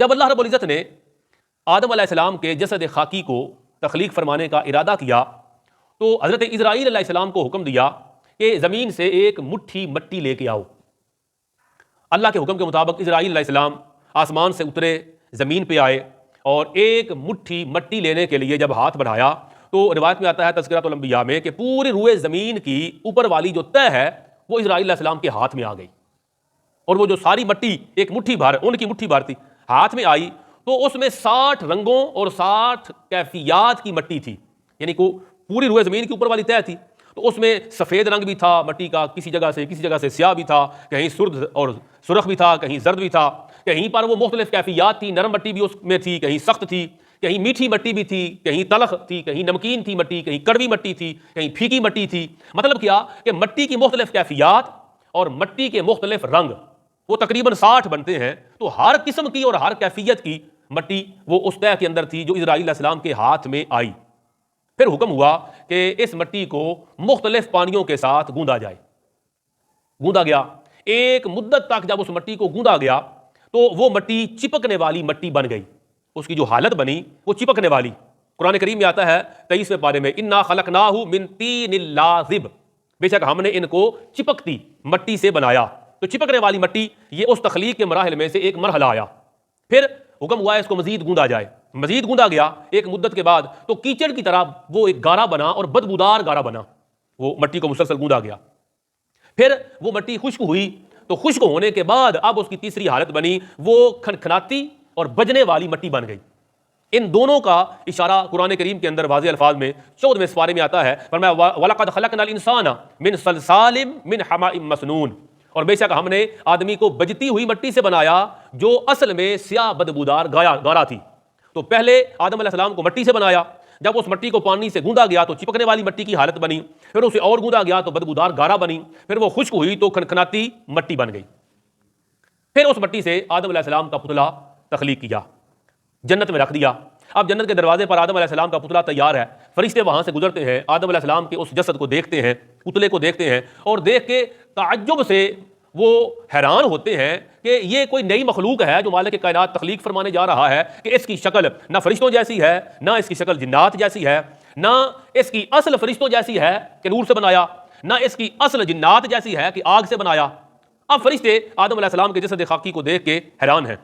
جب اللہ رب العزت نے آدم علیہ السلام کے جسد خاکی کو تخلیق فرمانے کا ارادہ کیا تو حضرت اسرائیل علیہ السلام کو حکم دیا کہ زمین سے ایک مٹھی مٹی لے کے آؤ۔ اللہ کے حکم کے مطابق اسرائیل علیہ السلام آسمان سے اترے، زمین پہ آئے، اور ایک مٹھی مٹی لینے کے لیے جب ہاتھ بڑھایا تو روایت میں آتا ہے تذکرۃ الانبیاء میں کہ پورے روئے زمین کی اوپر والی جو تہ ہے وہ اسرائیل علیہ السلام کے ہاتھ میں آ گئی، اور وہ جو ساری مٹی ایک مٹھی بھر، ان کی مٹھی بھر تھی، ہاتھ میں آئی تو اس میں 60 رنگوں اور 60 کیفیات کی مٹی تھی، یعنی کو پوری روئے زمین کی اوپر والی تہ تھی، تو اس میں سفید رنگ بھی تھا مٹی کا، کسی جگہ سے سیاہ بھی تھا، کہیں سرخ اور سرخ بھی تھا، کہیں زرد بھی تھا، کہیں پر وہ مختلف کیفیات تھی، نرم مٹی بھی اس میں تھی، کہیں سخت تھی، کہیں میٹھی مٹی بھی تھی، کہیں تلخ تھی، کہیں نمکین تھی مٹی، کہیں کڑوی مٹی تھی، کہیں پھیکی مٹی تھی۔ مطلب کیا کہ مٹی کی مختلف کیفیات اور مٹی کے مختلف رنگ، وہ تقریباً 60 بنتے ہیں، تو ہر قسم کی اور ہر کیفیت کی مٹی وہ اس تہ کے اندر تھی جو اسرائیل علیہ السلام کے ہاتھ میں آئی۔ پھر حکم ہوا کہ اس مٹی کو مختلف پانیوں کے ساتھ گوندا جائے۔ گوندا گیا، ایک مدت تک جب اس مٹی کو گوندا گیا تو وہ مٹی چپکنے والی مٹی بن گئی، اس کی جو حالت بنی وہ چپکنے والی۔ قرآن کریم میں آتا ہے 23ویں پارے میں انا خلقناہ من طین لازب، بے شک ہم نے ان کو چپکتی مٹی سے بنایا۔ تو چپکنے والی مٹی یہ اس تخلیق کے مراحل میں سے ایک مرحلہ آیا۔ پھر حکم ہوا ہے اس کو مزید گوندا جائے، مزید گوندا گیا ایک مدت کے بعد تو کیچڑ کی طرح وہ ایک گارا بنا اور بدبودار گارا بنا، وہ مٹی کو مسلسل گوندا گیا۔ پھر وہ مٹی خشک ہوئی تو خشک ہونے کے بعد اب اس کی تیسری حالت بنی، وہ کھنکھناتی اور بجنے والی مٹی بن گئی۔ ان دونوں کا اشارہ قرآن کریم کے اندر واضح الفاظ میں 14ویں سپارے میں آتا ہے، فرمایا وَلَقَدْ خَلَقْنَا الْإِنسَانَ مِنْ صَلْصَالٍ مِنْ حَمَإٍ مَسْنُونٍ، اور بے شک ہم نے آدمی کو بجتی ہوئی مٹی سے بنایا جو اصل میں سیاہ بدبودار گارا تھی۔ تو پہلے آدم علیہ السلام کو مٹی سے بنایا، جب اس مٹی کو پانی سے گوندا گیا تو چپکنے والی مٹی کی حالت بنی، پھر اسے اور گوندا گیا تو بدبودار گارا بنی، پھر وہ خشک ہوئی تو کھنکھناتی مٹی بن گئی۔ پھر اس مٹی سے آدم علیہ السلام کا پتلا تخلیق کیا، جنت میں رکھ دیا۔ اب جنت کے دروازے پر آدم علیہ السلام کا پتلا تیار ہے، فرشتے وہاں سے گزرتے ہیں، آدم علیہ السلام کے اس جسد کو دیکھتے ہیں، پتلے کو دیکھتے ہیں، اور دیکھ کے تعجب سے وہ حیران ہوتے ہیں کہ یہ کوئی نئی مخلوق ہے جو مالک کائنات تخلیق فرمانے جا رہا ہے، کہ اس کی شکل نہ فرشتوں جیسی ہے، نہ اس کی شکل جنات جیسی ہے، نہ اس کی اصل فرشتوں جیسی ہے کہ نور سے بنایا، نہ اس کی اصل جنات جیسی ہے کہ آگ سے بنایا۔ اب فرشتے آدم علیہ السلام کے جسد خاکی کو دیکھ کے حیران ہیں۔